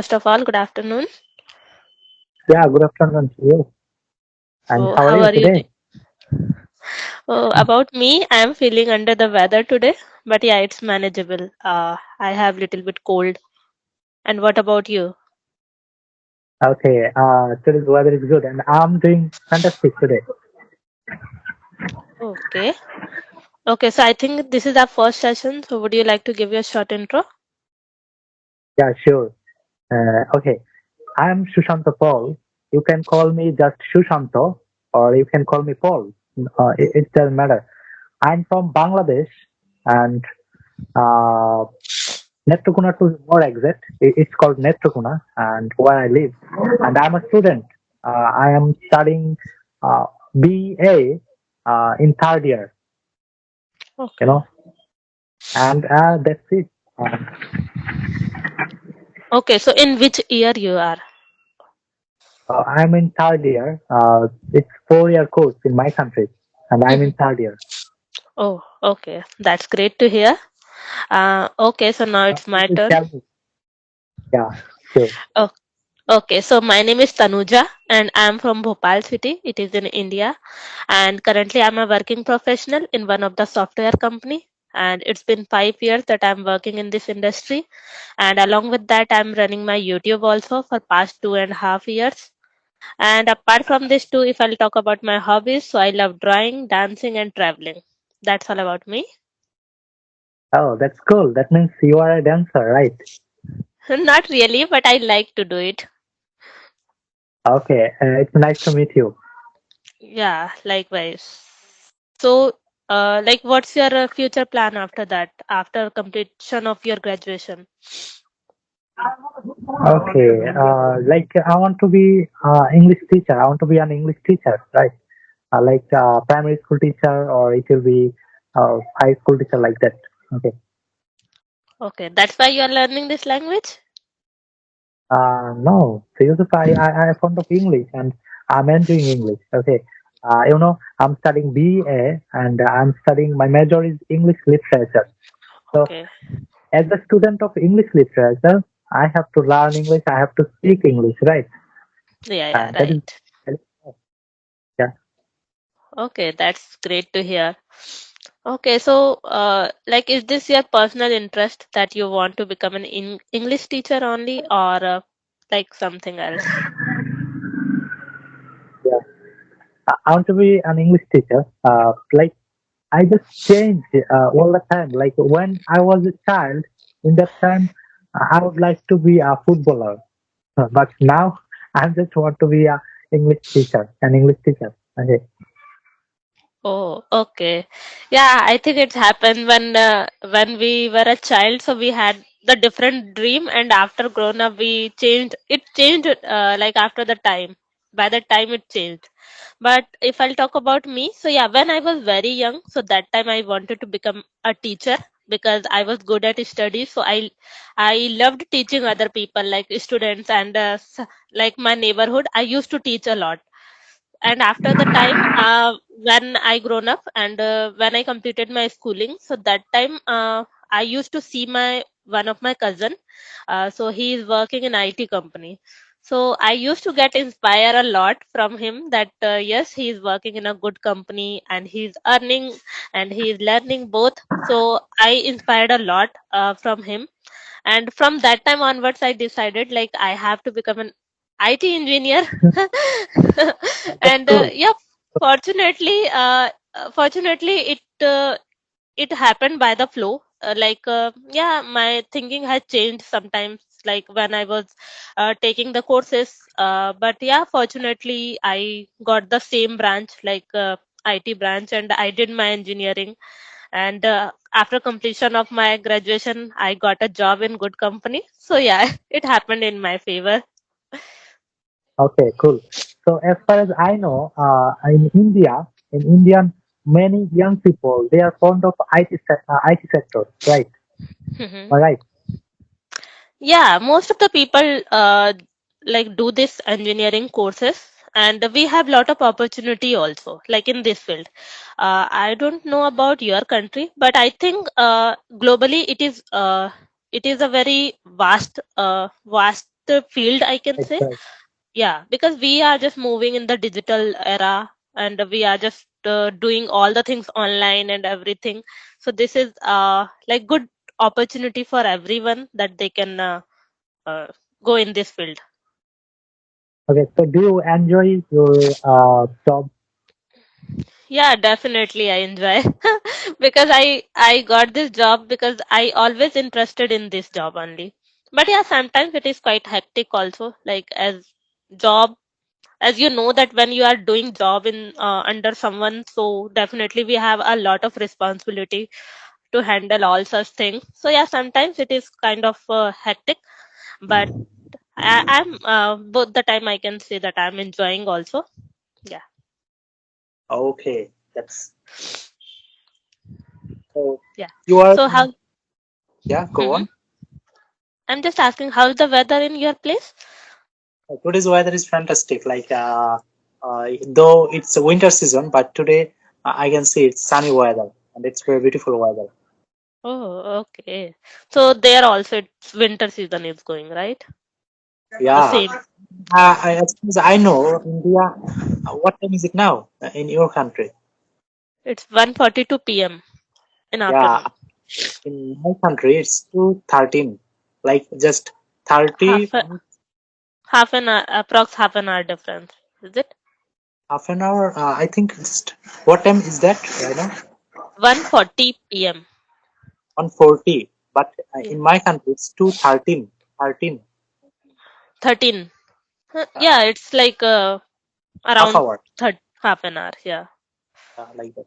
First of all, good afternoon. Yeah, good afternoon to you. And So, how are how you are you today? doing? About me, I am feeling under the weather today, but yeah, it's manageable. I have little bit cold. And what about you? Okay, today's weather is good and I'm doing fantastic today. Okay. Okay, so I think this is our first session. So, would you like to give your short intro? Yeah, sure. Okay, I'm Shushanto Paul. You can call me just Shushanto or you can call me Paul. It doesn't matter. I'm from Bangladesh and uh, Netrokuna to be more exact. It's called Netrokuna and where I live. And I'm a student. I am studying uh, BA in third year, you Okay. know. And that's it. Uh, Okay, so in which year you are? I'm in third year. It's 4 year course in my country, and I'm in Mhm. third year. Oh, okay. That's great to hear. Okay, so now it's my Please turn. tell me. Yeah, sure. Oh, okay, so my name is Tanuja and I'm from Bhopal city. It is in India. And currently I'm a working professional in one of the software company. And it's been 5 years that I'm working in this industry. And along with that, I'm running my YouTube also for past 2.5 years. And apart from this too, if I'll talk about my hobbies, so I love drawing, dancing and traveling. That's all about me. Oh, that's cool. That means you are a dancer, right? Not really, but I like to do it. Okay, it's nice to meet you. Yeah, likewise. So, like, what's your future plan after that, after completion of your graduation? Okay, like I want to be English teacher. I want to be an English teacher, right? Like primary school teacher, or it will be high school teacher, like that. Okay. Okay, that's why you are learning this language? No, seriously, I fond of English and I'm enjoying English. Okay. I'm studying BA and I'm studying, my major is English literature. So, Okay. as a student of English literature, I have to learn English, I have to speak English, right? Yeah, yeah, And right. that is yeah. Okay, that's great to hear. Okay, so, like, is this your personal interest that you want to become an English teacher only, or like something else? Yeah. I want to be an English teacher. Like, I just change all the time. Like, when I was a child, in that time, I would like to be a footballer. But now I just want to be a English teacher, an English teacher. Okay. Oh, okay. Yeah, I think it's happened when we were a child, so we had the different dream, and after grown up, we changed. It changed like after the time. By the time it changed. But if I'll talk about me, so yeah, when I was very young, so that time I wanted to become a teacher because I was good at studies. So I loved teaching other people like students and like my neighborhood. I used to teach a lot, and after the time when I grown up and when I completed my schooling, so that time I used to see my one of my cousin, so he is working in IT company. So I used to get inspired a lot from him that yes, he is working in a good company and he's earning and he is learning both. So I inspired a lot from him, and from that time onwards I decided like I have to become an IT engineer. That's And cool. yeah, fortunately it happened by the flow. Yeah, my thinking has changed sometimes, like when I was taking the courses, but yeah, fortunately I got the same branch, like IT branch, and I did my engineering. And after completion of my graduation, I got a job in good company. So yeah, it happened in my favor. Okay, cool. So as far as I know, in India, many young people they are fond of IT sector, right? All right. Yeah, most of the people like do this engineering courses, and we have lot of opportunity also, like in this field. I don't know about your country, but I think globally it is a very vast field, I can That's say. right. Yeah, because we are just moving in the digital era, and we are just doing all the things online and everything. So this is like good opportunity for everyone that they can uh, go in this field. Okay, so do you enjoy your job? Yeah, definitely I enjoy because I got this job because I always interested in this job only. But yeah, sometimes it is quite hectic also, like as job, as you know that when you are doing job in under someone, so definitely we have a lot of responsibility to handle all such things. So yeah, sometimes it is kind of hectic, but I'm both the time I can say that I'm enjoying also. Yeah, Okay, that's so. yeah. You are, So how? yeah, go Mhm. on. I'm just asking, how's the weather in your place? Today's weather is fantastic. Though it's a winter season, but today I can see it's sunny weather and it's very beautiful weather. Oh, okay. So there also it's winter season is going, right? The Yeah. same. As far as I know, India, what time is it now in your country? It's 1:42 p.m. in Yeah, afternoon. in my country, it's 2:13, like just Half 30 a, minutes, half an hour, approx half an hour difference. Is it? half an hour. I think just what time is that right now? 1:40 p.m. 1:40. But Yeah. in my country, it's 2:13. 13, 13. uh, Yeah, it's like half around hour, half an hour. Yeah. like that.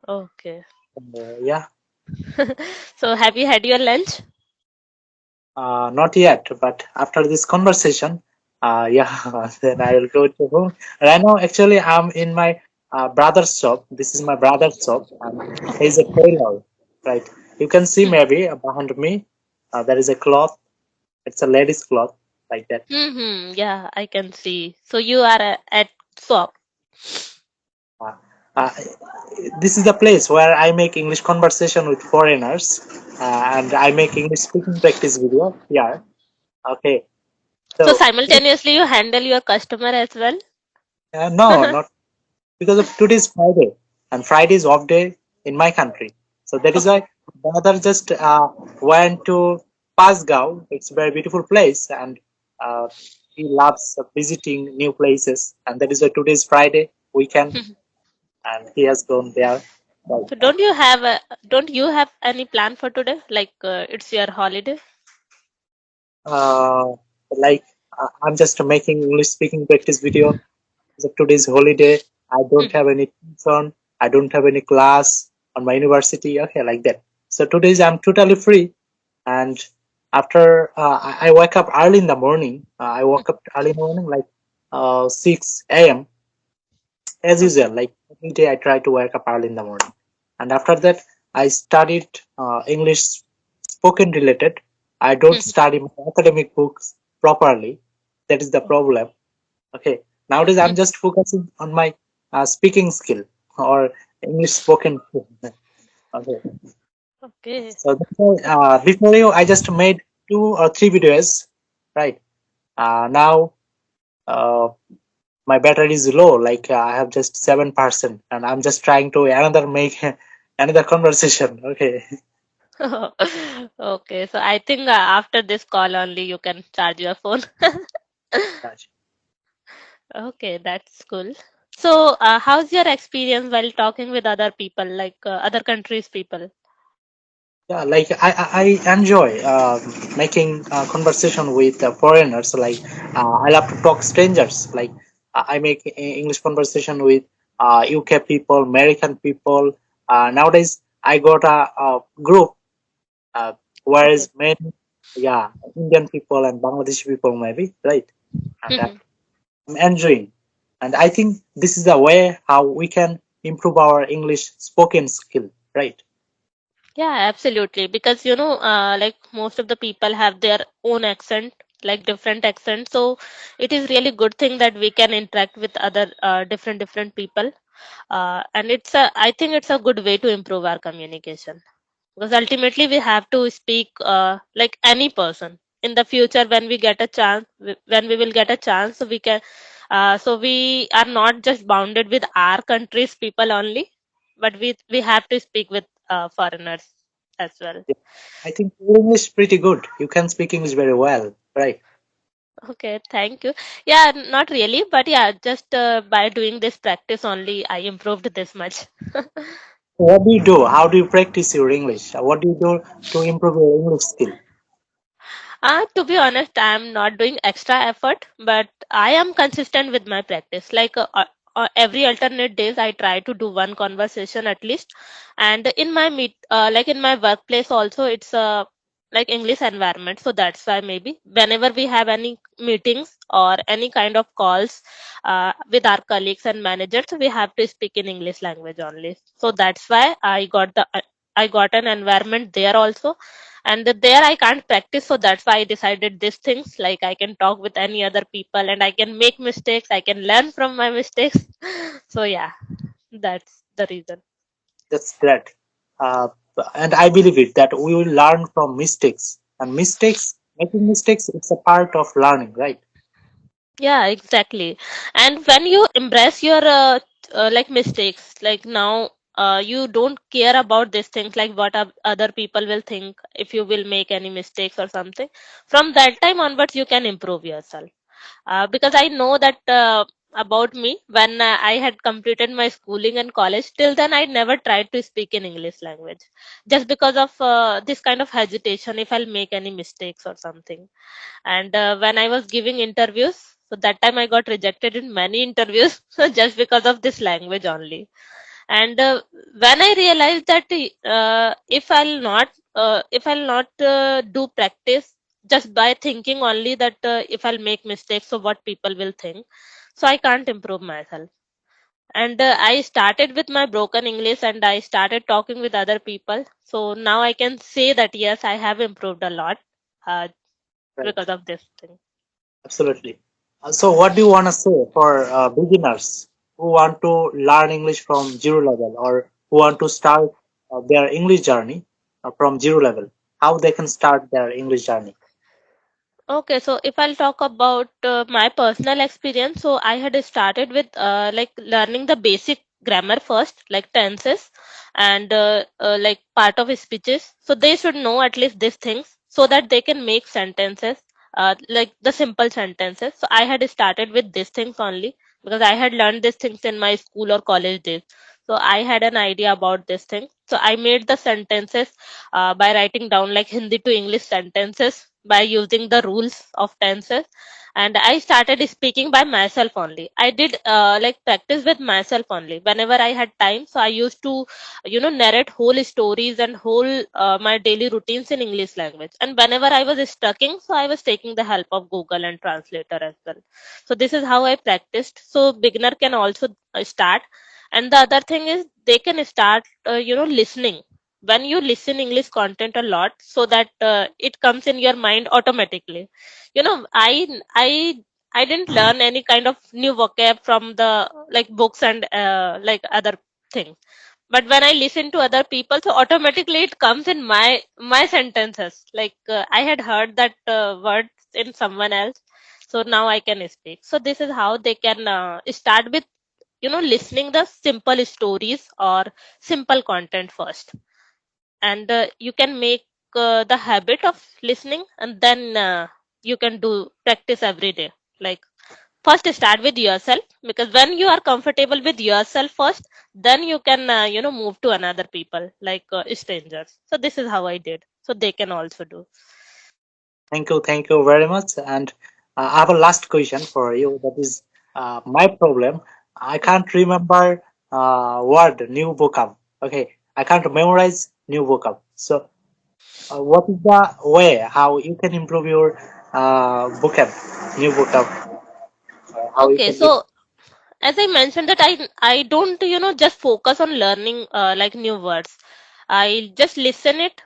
Okay. Yeah, So have you had your lunch? not yet. But after this conversation, yeah, then I will go to home. Right now, actually, I'm in my brother's shop. This is my brother's shop, and he's a tailor. Right, you can see maybe behind me. There is a cloth. It's a lady's cloth, like that. Mm-hmm. Yeah, I can see. So you are at shop. Uh, uh, this is the place where I make English conversation with foreigners, and I make English speaking practice video here. Okay, So so simultaneously you handle your customer as well. no, not because of today's Friday, and Friday is off day in my country. So that is Oh, why brother just went to Pasgao. It's a very beautiful place, and uh, he loves visiting new places. And that is why today's Friday weekend, and he has gone there. Right. so don't you have any plan for today? Like it's your holiday? Uh, like I'm just making English speaking practice video. So today's holiday. I don't have any tuition. I don't have any class on my university. Okay, like that. So today's I'm totally free. And after I wake up early in the morning. I woke up early in the morning, like 6 a.m. as usual. Okay. Like every day, I try to wake up early in the morning. And after that, I studied English spoken related. I don't study my academic books properly. That is the problem. Okay. Nowadays, I'm just focusing on my speaking skill or English spoken. Okay. Okay. So before you, I just made 2 or 3 videos, right? Now uh, my battery is low. Like I have just 7%, and I'm just trying to another make another conversation. Okay. Okay. So I think after this call only you can charge your phone. Gotcha. Okay, that's cool. So how's your experience while talking with other people, like other countries' people? Yeah, like I enjoy making conversation with foreigners. Like I love to talk strangers. Like I make English conversation with UK people, American people. Nowadays, I got a group Okay. whereas many, yeah, Indian people and Bangladeshi people maybe, right? And I'm enjoying. And I think this is the way how we can improve our English spoken skill, right? Yeah, absolutely. Because like most of the people have their own accent, like different accents. So it is really good thing that we can interact with other different people. And I think it's a good way to improve our communication. Because ultimately we have to speak like any person. in the future when we get a chance, when we will get a chance, so we can, so we are not just bounded with our country's people only, but we have to speak with foreigners as well. Yeah. I think your English is pretty good. You can speak English very well, right? Okay, thank you. Yeah, not really, but yeah, just by doing this practice only, I improved this much. What do you do? How do you practice your English? What do you do to improve your English skill? To be honest, I'm not doing extra effort, but I am consistent with my practice. Like every alternate days, I try to do one conversation at least. And in my like in my workplace also, it's a like English environment. So that's why maybe whenever we have any meetings or any kind of calls with our colleagues and managers, we have to speak in English language only. So that's why I got an environment there also, and there I can't practice, so that's why I decided these things, like I can talk with any other people and I can make mistakes, I can learn from my mistakes. So yeah, that's the reason. That's great. Uh, and I believe it that we will learn from mistakes. And mistakes, making mistakes, it's a part of learning, right? Yeah, exactly. And when you embrace your like mistakes, like now you don't care about these things, like what other people will think if you will make any mistakes or something. From that time onwards, you can improve yourself. Because I know that about me, when I had completed my schooling and college, till then I never tried to speak in English language, just because of this kind of hesitation if I'll make any mistakes or something. And when I was giving interviews, so that time I got rejected in many interviews just because of this language only. And when I realized that if I'll not do practice just by thinking only that if I'll make mistakes, so what people will think, so I can't improve myself. And I started with my broken English and I started talking with other people, so now I can say that yes, I have improved a lot uh, Right. because of this thing. Absolutely. So, what do you want to say for beginners who want to learn English from zero level or who want to start their English journey from zero level? How they can start their English journey? Okay, so if I'll talk about my personal experience, so I had started with like learning the basic grammar first, like tenses and like part of speeches. So they should know at least these things so that they can make sentences, like the simple sentences. So I had started with these things only because I had learned these things in my school or college days. So I had an idea about this thing. So I made the sentences by writing down like Hindi to English sentences by using the rules of tenses. And I started speaking by myself only. I did like practice with myself only whenever I had time. So I used to, narrate whole stories and whole my daily routines in English language. And whenever I was stucking, so I was taking the help of Google and translator as well. So this is how I practiced. So beginner can also start. And the other thing is they can start, listening. When you listen English content a lot, so that it comes in your mind automatically. I didn't learn any kind of new vocab from the like books and like other things, but when I listen to other people, so automatically it comes in my sentences, like I had heard that word in someone else, so now I can speak. So this is how they can start with, listening the simple stories or simple content first. And you can make the habit of listening, and then you can do practice every day. Like first start with yourself, because when you are comfortable with yourself first, then you can move to another people, like strangers. So this is how I did, so they can also do. Thank you very much. And I have a last question for you. That is my problem. I can't remember word new vocab. Okay, I can't memorize new vocab. So, what is the way how you can improve your vocab, new vocab? How you Okay, can? so as I mentioned that I don't just focus on learning like new words. I just listen it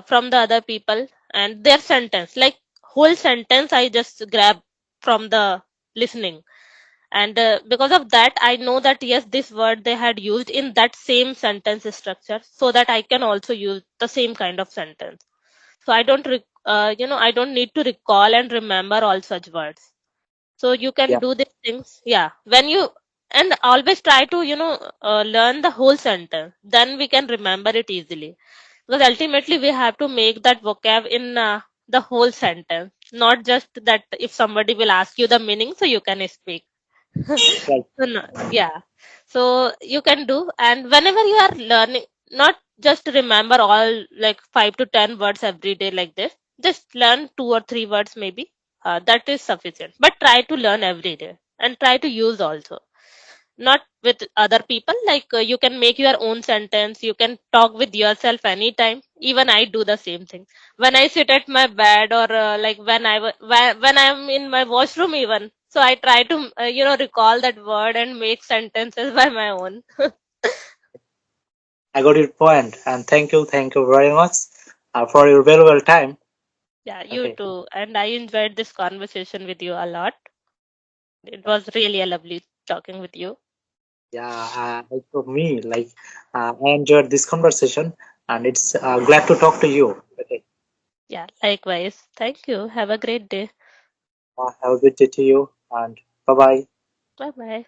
from the other people and their sentence, like whole sentence I just grab from the listening. And because of that I know that yes, this word they had used in that same sentence structure, so that I can also use the same kind of sentence. So I don't need to recall and remember all such words. So you can Yeah, do these things, yeah. When you and always try to learn the whole sentence. Then we can remember it easily. Because ultimately we have to make that vocab in the whole sentence, not just that if somebody will ask you the meaning, so you can speak. right. So no, yeah. So you can do, and whenever you are learning, not just remember all like 5 to 10 words every day like this. Just learn 2 or 3 words maybe. That is sufficient. But try to learn every day and try to use also. Not with other people. Like you can make your own sentence. You can talk with yourself anytime. Even I do the same thing when I sit at my bed, or like when I'm in my washroom even. So I try to recall that word and make sentences by my own. I got your point, and thank you very much for your valuable time. Yeah, you Okay. too. And I enjoyed this conversation with you a lot. It was really a lovely talking with you. Yeah, for me, like I enjoyed this conversation, and it's glad to talk to you. Okay. Yeah, likewise. Thank you. Have a great day. Have a good day to you, and bye bye. Bye bye.